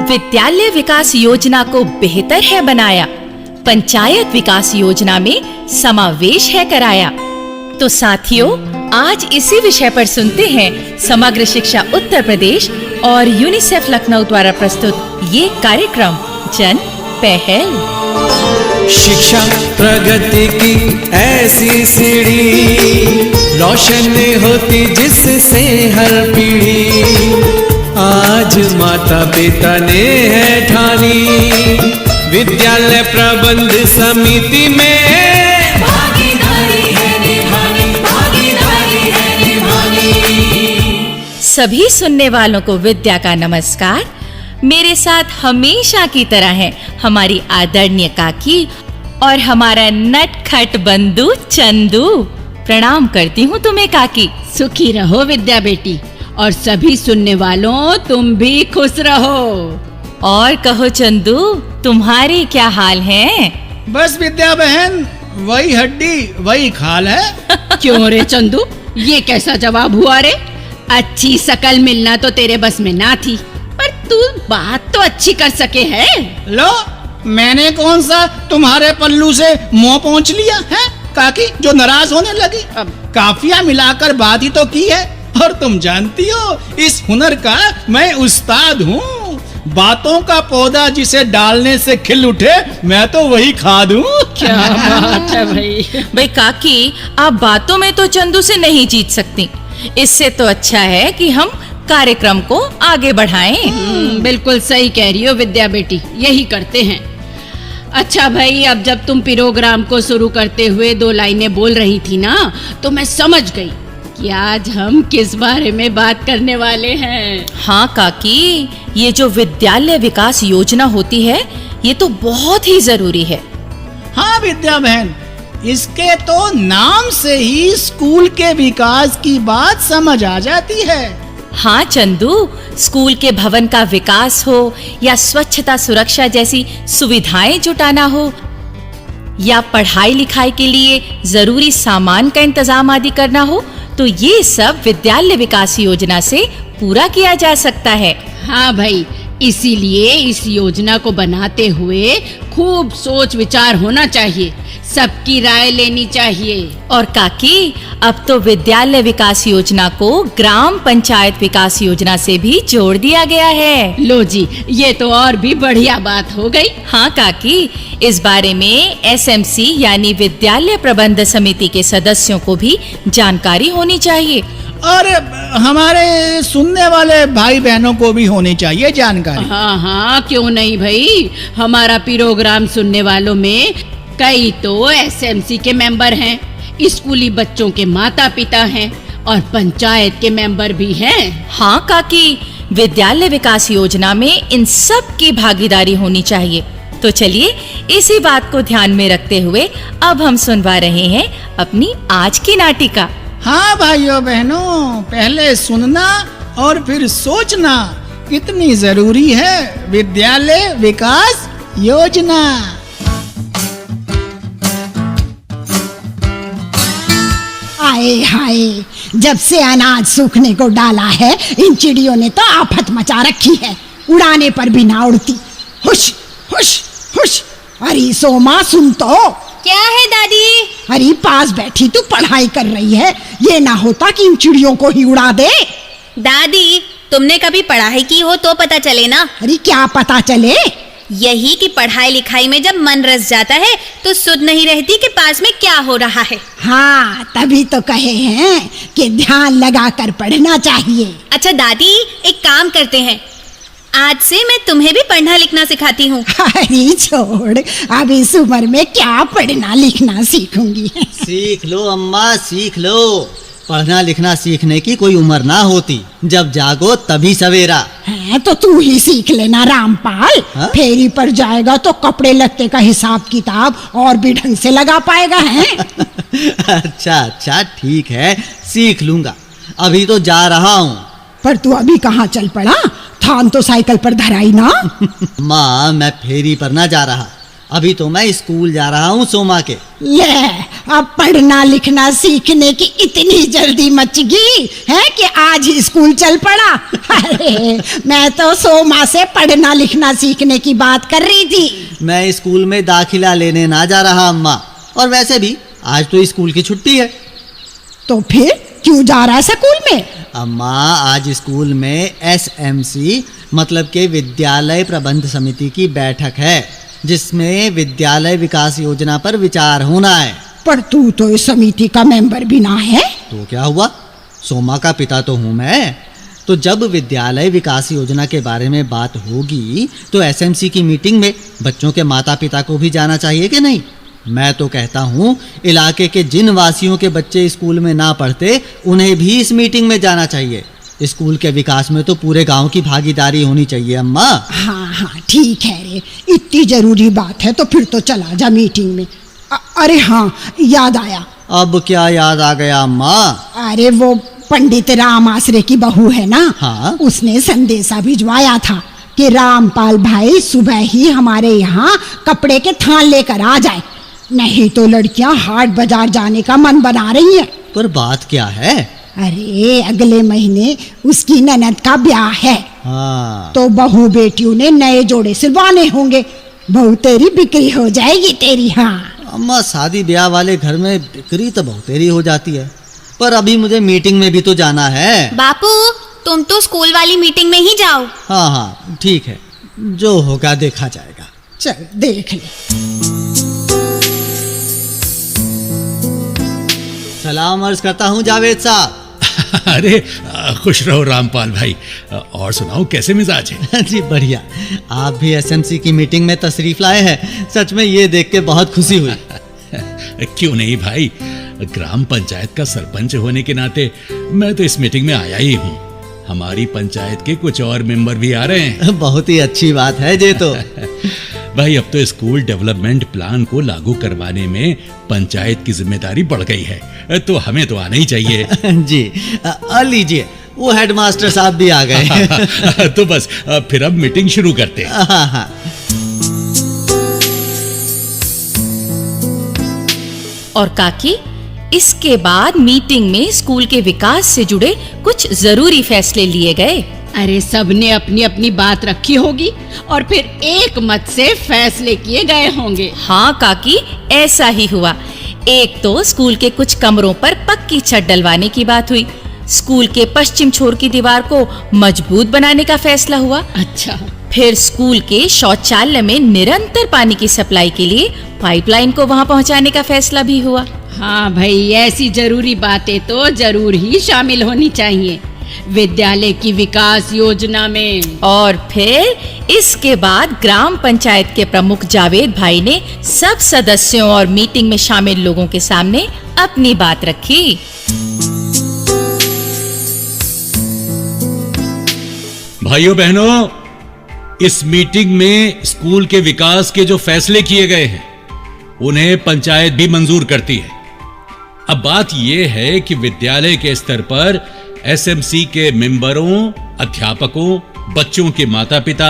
विद्यालय विकास योजना को बेहतर है बनाया, पंचायत विकास योजना में समावेश है कराया। तो साथियों, आज इसी विषय पर सुनते हैं समग्र शिक्षा उत्तर प्रदेश और यूनिसेफ लखनऊ द्वारा प्रस्तुत ये कार्यक्रम जन पहल। शिक्षा प्रगति की ऐसी सीढ़ी, रोशन होती जिससे हर पीढ़ी। आज माता पिता ने है ठानी, विद्यालय प्रबंध समिति में भागीदारी है निभानी, भागीदारी है निभानी। सभी सुनने वालों को विद्या का नमस्कार। मेरे साथ हमेशा की तरह है हमारी आदरणीय काकी और हमारा नटखट बंधु चंदू। प्रणाम करती हूँ तुम्हें काकी। सुखी रहो विद्या बेटी, और सभी सुनने वालों तुम भी खुश रहो। और कहो चंदू, तुम्हारे क्या हाल हैं? बस विद्या बहन, वही हड्डी वही खाल है। क्यों रे चंदू, ये कैसा जवाब हुआ रे? अच्छी शकल मिलना तो तेरे बस में ना थी, पर तू बात तो अच्छी कर सके है। लो, मैंने कौन सा तुम्हारे पल्लू से मुंह पहुंच लिया है काकी, जो नाराज होने लगी? अब काफिया मिलाकर बात ही तो की है, और तुम जानती हो इस हुनर का मैं उस्ताद हूँ। बातों का पौधा जिसे डालने से खिल उठे, मैं तो वही खाद हूँ। क्या बात है भाई काकी, आप बातों में तो चंदू से नहीं जीत सकती। इससे तो अच्छा है कि हम कार्यक्रम को आगे बढ़ाएं। बिल्कुल सही कह रही हो विद्या बेटी, यही करते हैं। अच्छा भाई, अब जब तुम प्रोग्राम को शुरू करते हुए 2 लाइनें बोल रही थी ना, तो मैं समझ गई कि आज हम किस बारे में बात करने वाले हैं। हाँ काकी, ये जो विद्यालय विकास योजना होती है, ये तो बहुत ही जरूरी है। हाँ विद्या बहन, इसके तो नाम से ही स्कूल के विकास की बात समझ आ जाती है। हाँ चंदू, स्कूल के भवन का विकास हो या स्वच्छता सुरक्षा जैसी सुविधाएं जुटाना हो, या पढ़ाई लिखाई के लिए जरूरी सामान का इंतजाम आदि करना हो, तो ये सब विद्यालय विकास योजना से पूरा किया जा सकता है। हाँ भाई, इसीलिए इस योजना को बनाते हुए खूब सोच विचार होना चाहिए, सबकी राय लेनी चाहिए। और काकी, अब तो विद्यालय विकास योजना को ग्राम पंचायत विकास योजना से भी जोड़ दिया गया है। लो जी, ये तो और भी बढ़िया बात हो गई। हाँ काकी, इस बारे में एसएमसी यानी विद्यालय प्रबंध समिति के सदस्यों को भी जानकारी होनी चाहिए। और हमारे सुनने वाले भाई बहनों को भी होनी चाहिए जानकारी। हाँ हाँ, क्यों नहीं भाई। हमारा प्रोग्राम सुनने वालों में कई तो एसएमसी के मेंबर हैं, स्कूली बच्चों के माता पिता हैं, और पंचायत के मेंबर भी हैं। हाँ काकी, विद्यालय विकास योजना में इन सब की भागीदारी होनी चाहिए। तो चलिए, इसी बात को ध्यान में रखते हुए अब हम सुनवा रहे हैं अपनी आज की नाटिका। हाँ भाइयों बहनों, पहले सुनना और फिर सोचना कितनी जरूरी है विद्यालय विकास योजना। हाय हाय, जब से अनाज सूखने को डाला है, इन चिड़ियों ने तो आफत मचा रखी है। उड़ाने पर भी ना उड़ती। हुश हुश हुश। अरे सोमा, सुन तो। क्या है दादी? अरे पास बैठी तू पढ़ाई कर रही है, ये ना होता कि इन चिड़ियों को ही उड़ा दे। दादी, तुमने कभी पढ़ाई की हो तो पता चले ना। अरे क्या पता चले? यही कि पढ़ाई लिखाई में जब मन रस जाता है तो सुध नहीं रहती कि पास में क्या हो रहा है। हाँ, तभी तो कहे हैं कि ध्यान लगाकर पढ़ना चाहिए। अच्छा दादी, एक काम करते हैं, आज से मैं तुम्हें भी पढ़ना लिखना सिखाती हूँ। अरे छोड़, अब इस उम्र में क्या पढ़ना लिखना सीखूंगी। सीख लो अम्मा, सीख लो। पढ़ना लिखना सीखने की कोई उम्र ना होती, जब जागो तभी सवेरा। है तो तू ही सीख लेना रामपाल। हाँ? फेरी पर जाएगा तो कपड़े लत्ते का हिसाब किताब और भी ढंग से लगा पाएगा है। अच्छा अच्छा, ठीक है, सीख लूंगा। अभी तो जा रहा हूँ। पर तू अभी कहाँ चल पड़ा? थान तो साइकिल पर धराई ना। माँ, मैं फेरी पर ना जा रहा, अभी तो मैं स्कूल जा रहा हूँ सोमा के। ले, अब पढ़ना लिखना सीखने की इतनी जल्दी मच गई है कि आज ही स्कूल चल पड़ा। अरे मैं तो सोमा से पढ़ना लिखना सीखने की बात कर रही थी। मैं स्कूल में दाखिला लेने ना जा रहा अम्मा, और वैसे भी आज तो स्कूल की छुट्टी है। तो फिर क्यों जा रहा है स्कूल में? अम्मा, आज स्कूल में SMC मतलब के विद्यालय प्रबंध समिति की बैठक है, जिसमें विद्यालय विकास योजना पर विचार होना है। पर तू तो इस समिति का मेंबर भी ना है। तो क्या हुआ, सोमा का पिता तो हूँ मैं। तो जब विद्यालय विकास योजना के बारे में बात होगी तो SMC की मीटिंग में बच्चों के माता पिता को भी जाना चाहिए कि नहीं? मैं तो कहता हूँ इलाके के जिन वासियों के बच्चे स्कूल में ना पढ़ते उन्हें भी इस मीटिंग में जाना चाहिए। स्कूल के विकास में तो पूरे गांव की भागीदारी होनी चाहिए अम्मा। हाँ ठीक है रे, इतनी जरूरी बात है तो फिर तो चला जा मीटिंग में। अरे हाँ, याद आया। अब क्या याद आ गया अम्मा? अरे वो पंडित राम आसरे की बहू है ना, हाँ? उसने संदेशा भिजवाया था कि रामपाल भाई सुबह ही हमारे यहाँ कपड़े के थान लेकर आ जाए, नहीं तो लड़कियां हाट बाजार जाने का मन बना रही हैं। पर बात क्या है? अरे अगले महीने उसकी ननद का ब्याह है। हाँ। तो बहू बेटियों ने नए जोड़े सिलवाने होंगे। बहू तेरी बिक्री हो जाएगी तेरी। हाँ अम्मा, शादी ब्याह वाले घर में बिक्री तो बहुत देरी हो जाती है, पर अभी मुझे मीटिंग में भी तो जाना है। बापू, तुम तो स्कूल वाली मीटिंग में ही जाओ। हाँ ठीक है, जो होगा देखा जाएगा। चल देख ले। सलाम अर्ज करता हूँ जावेद साहब। अरे खुश रहो रामपाल भाई। और सुनाओ, कैसे मिजाज है? जी बढ़िया। आप भी SMC की मीटिंग में तशरीफ लाए हैं, सच में ये देख के बहुत खुशी हुई। क्यों नहीं भाई, ग्राम पंचायत का सरपंच होने के नाते मैं तो इस मीटिंग में आया ही हूँ। हमारी पंचायत के कुछ और मेंबर भी आ रहे हैं। बहुत ही अच्छी बात है ये तो। भाई, अब तो स्कूल डेवलपमेंट प्लान को लागू करवाने में पंचायत की जिम्मेदारी बढ़ गई है, तो हमें तो आना ही चाहिए। जी लीजिए, वो हेडमास्टर साहब भी आ गए। तो बस फिर अब मीटिंग शुरू करते हैं। हाँ। और काकी, इसके बाद मीटिंग में स्कूल के विकास से जुड़े कुछ जरूरी फैसले लिए गए। अरे सबने अपनी अपनी बात रखी होगी और फिर एक मत से फैसले किए गए होंगे। हाँ काकी, ऐसा ही हुआ। एक तो स्कूल के कुछ कमरों पर पक्की छत डलवाने की बात हुई। स्कूल के पश्चिम छोर की दीवार को मजबूत बनाने का फैसला हुआ। अच्छा। फिर स्कूल के शौचालय में निरंतर पानी की सप्लाई के लिए पाइपलाइन को वहां पहुंचाने का फैसला भी हुआ। हाँ भाई, ऐसी जरूरी बातें तो जरूर ही शामिल होनी चाहिए विद्यालय की विकास योजना में। और फिर इसके बाद ग्राम पंचायत के प्रमुख जावेद भाई ने सब सदस्यों और मीटिंग में शामिल लोगों के सामने अपनी बात रखी। भाइयों बहनों, इस मीटिंग में स्कूल के विकास के जो फैसले किए गए हैं उन्हें पंचायत भी मंजूर करती है। अब बात यह है कि विद्यालय के स्तर पर SMC के मेंबरों, अध्यापकों, बच्चों के माता पिता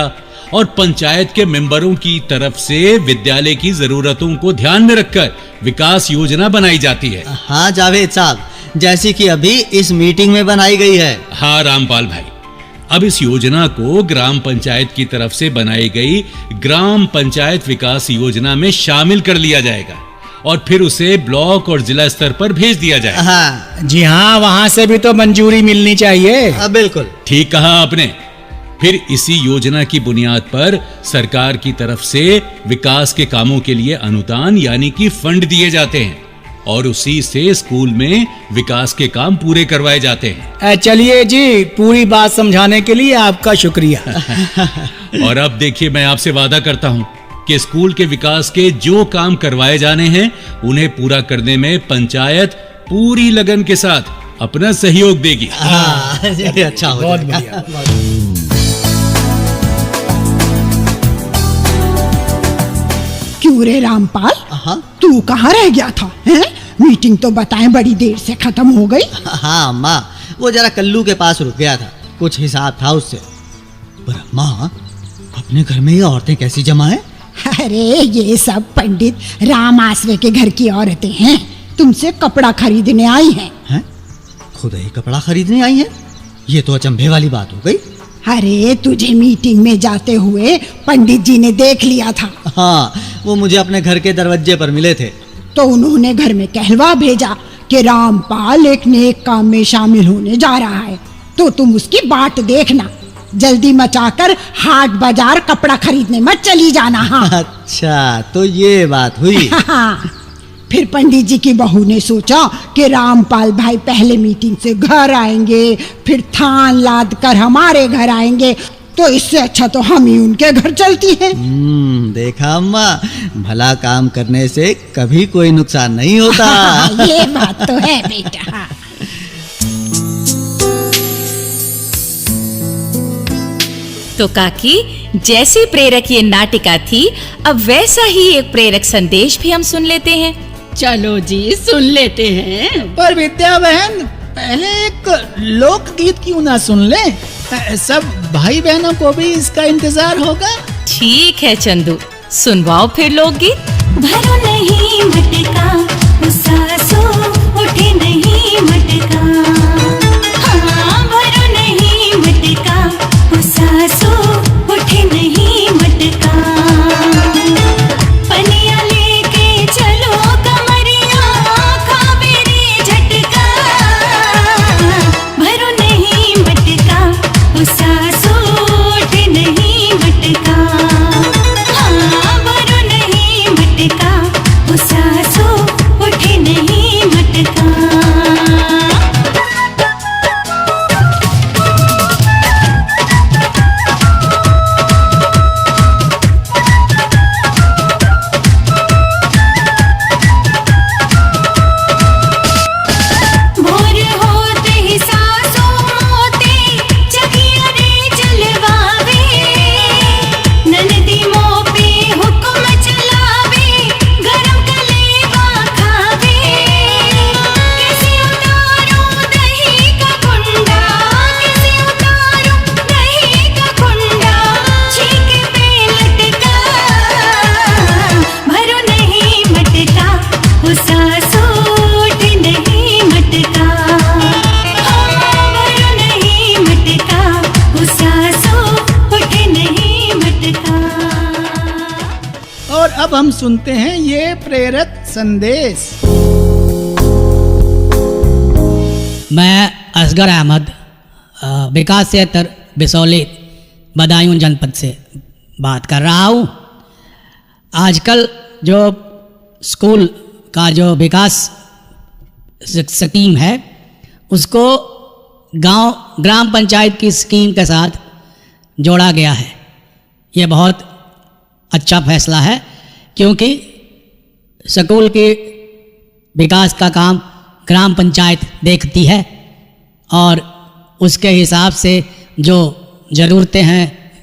और पंचायत के मेंबरों की तरफ से विद्यालय की जरूरतों को ध्यान में रखकर विकास योजना बनाई जाती है। हाँ जावेद साहब, जैसी कि अभी इस मीटिंग में बनाई गई है। हाँ रामपाल भाई, अब इस योजना को ग्राम पंचायत की तरफ से बनाई गई ग्राम पंचायत विकास योजना में शामिल कर लिया जाएगा और फिर उसे ब्लॉक और जिला स्तर पर भेज दिया जाएगा। हाँ जी हाँ, वहाँ से भी तो मंजूरी मिलनी चाहिए। बिल्कुल ठीक कहा आपने। फिर इसी योजना की बुनियाद पर सरकार की तरफ से विकास के कामों के लिए अनुदान यानी कि फंड दिए जाते हैं और उसी से स्कूल में विकास के काम पूरे करवाए जाते हैं। चलिए जी, पूरी बात समझाने के लिए आपका शुक्रिया। और अब देखिए, मैं आपसे वादा करता हूं कि स्कूल के विकास के जो काम करवाए जाने हैं उन्हें पूरा करने में पंचायत पूरी लगन के साथ अपना सहयोग देगी। ये अच्छा हो बहुत जाएगा। बढ़िया। क्यों रे रामपाल, हाँ तू कहाँ रह गया था? हैं? मीटिंग तो बताएं बड़ी देर से खत्म हो गई। हाँ अम्मा, वो जरा कल्लू के पास रुक गया था, कुछ हिसाब था उससे। पर अम्मा, अपने घर में ये औरतें कैसी जमा है? अरे ये सब पंडित राम आश्रय के घर की औरतें हैं, तुमसे कपड़ा खरीदने आई हैं। हैं? खुद ही कपड़ा खरीदने आई हैं? ये तो अचंभे वाली बात हो गई। अरे तुझे मीटिंग में जाते हुए पंडित जी ने देख लिया था। हाँ, वो मुझे अपने घर के दरवाजे पर मिले थे। तो उन्होंने घर में कहलवा भेजा कि रामपाल एक नेक काम में शामिल होने जा रहा है, तो तुम उसकी बाट देखना, जल्दी मचाकर हाट बाजार कपड़ा खरीदने मत चली जाना। हाँ अच्छा, तो ये बात हुई। हाँ। फिर पंडित जी की बहू ने सोचा कि रामपाल भाई पहले मीटिंग से घर आएंगे, फिर थान लाद कर हमारे घर आएंगे, तो इससे अच्छा तो हम ही उनके घर चलती हैं। देखा अम्मा, भला काम करने से कभी कोई नुकसान नहीं होता। ये बात तो है बेटा। तो काकी, जैसी प्रेरक ये नाटिका थी, अब वैसा ही एक प्रेरक संदेश भी हम सुन लेते हैं। चलो जी, सुन लेते हैं। पर विद्या बहन, पहले एक लोकगीत क्यों ना सुन ले? सब भाई बहनों को भी इसका इंतजार होगा। ठीक है चंदू, सुनवाओ फिर लोकगीत। भरो नहीं मटका, सासू उठे नहीं मटका। हाँ, भरो नहीं मटका, सासू उठे नहीं मटका। पनिया लेके चलो कमरिया, खावे रे झटका। भरो नहीं मटका, सासू उठे नहीं मटका। हाँ, भरो नहीं मटका, सासू उठे नहीं मटका। भोर होते ही सासू मोते चकिया रे चलवावे। ननदी मों पे हुक्म चलावे, गरम कलेवा खावे। कैसे उतारो दही का कुंडा, कैसे उतारो दही का कुंडा। छींक पे लटका, भरो नहीं मटका, सासू उठे नहीं मटका। हाँ, भरो नहीं मटका, सासू उठे नहीं मटका। और अब हम सुनते हैं ये प्रेरक संदेश। मैं असगर अहमद, विकास क्षेत्र बिसौली बदायूं जनपद से बात कर रहा हूँ। आजकल जो स्कूल का जो विकास स्कीम है, उसको ग्राम पंचायत की स्कीम के साथ जोड़ा गया है। ये बहुत अच्छा फैसला है, क्योंकि स्कूल के विकास का काम ग्राम पंचायत देखती है और उसके हिसाब से जो ज़रूरतें हैं,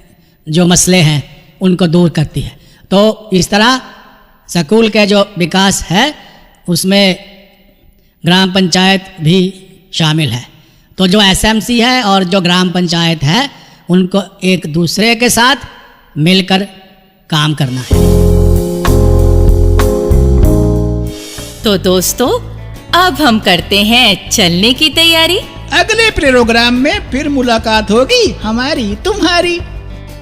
जो मसले हैं, उनको दूर करती है। तो इस तरह स्कूल के जो विकास है उसमें ग्राम पंचायत भी शामिल है। तो जो एसएमसी है और जो ग्राम पंचायत है, उनको एक दूसरे के साथ मिलकर काम करना है। तो दोस्तों, अब हम करते हैं चलने की तैयारी। अगले प्रोग्राम में फिर मुलाकात होगी हमारी तुम्हारी।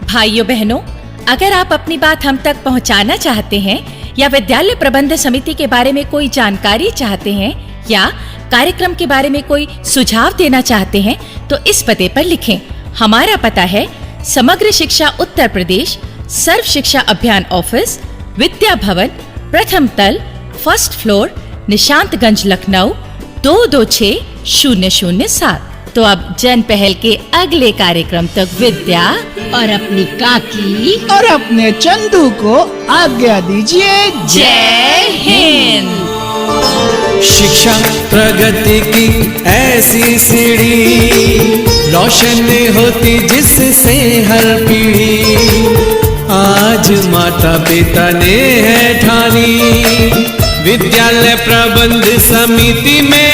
भाइयों बहनों, अगर आप अपनी बात हम तक पहुंचाना चाहते हैं या विद्यालय प्रबंध समिति के बारे में कोई जानकारी चाहते हैं या कार्यक्रम के बारे में कोई सुझाव देना चाहते हैं, तो इस पते पर लिखें। हमारा पता है समग्र शिक्षा उत्तर प्रदेश, सर्व शिक्षा अभियान ऑफिस, विद्या भवन, प्रथम तल, फर्स्ट फ्लोर, निशांतगंज, लखनऊ 226007। तो अब जन पहल के अगले कार्यक्रम तक विद्या और अपनी काकी और अपने चंदू को आज्ञा दीजिए। जय हिंद। शिक्षा प्रगति की ऐसी सीढ़ी, रोशन होती जिससे हर पीढ़ी। आज माता पिता ने है ठानी, विद्यालय प्रबंध समिति में